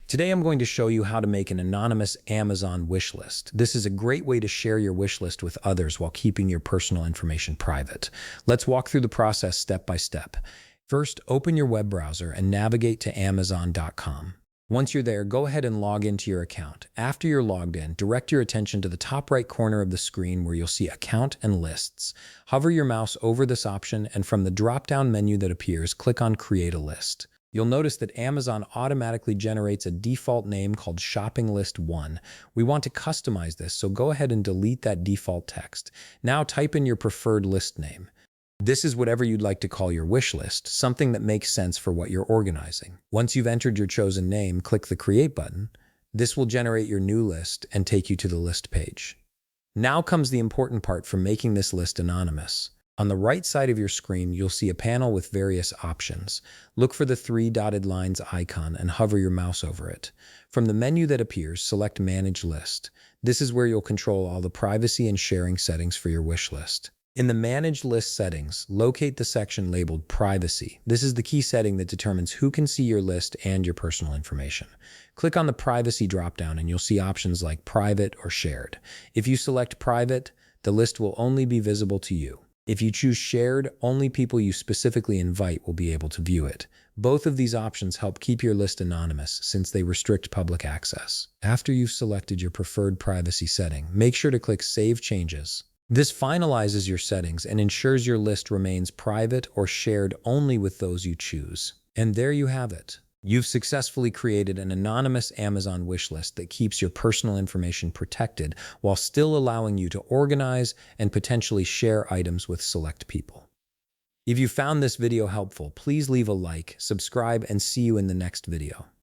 Today I'm going to show you how to make an anonymous Amazon wish list. This is a great way to share your wish list with others while keeping your personal information private. Let's walk through the process step by step. First, open your web browser and navigate to Amazon.com. Once you're there, go ahead and log into your account. After you're logged in, direct your attention to the top right corner of the screen where you'll see Account and Lists. Hover your mouse over this option, and from the drop-down menu that appears, click on Create a List. You'll notice that Amazon automatically generates a default name called Shopping List 1. We want to customize this, so go ahead and delete that default text. Now type in your preferred list name. This is whatever you'd like to call your wish list, something that makes sense for what you're organizing. Once you've entered your chosen name, click the Create button. This will generate your new list and take you to the list page. Now comes the important part for making this list anonymous. On the right side of your screen, you'll see a panel with various options. Look for the 3 dotted lines icon and hover your mouse over it. From the menu that appears, select Manage List. This is where you'll control all the privacy and sharing settings for your wish list. In the Manage List settings, locate the section labeled Privacy. This is the key setting that determines who can see your list and your personal information. Click on the Privacy dropdown and you'll see options like Private or Shared. If you select Private, the list will only be visible to you. If you choose Shared, only people you specifically invite will be able to view it. Both of these options help keep your list anonymous since they restrict public access. After you've selected your preferred privacy setting, make sure to click Save Changes. This finalizes your settings and ensures your list remains private or shared only with those you choose. And there you have it. You've successfully created an anonymous Amazon wish list that keeps your personal information protected while still allowing you to organize and potentially share items with select people. If you found this video helpful, please leave a like, subscribe, and see you in the next video.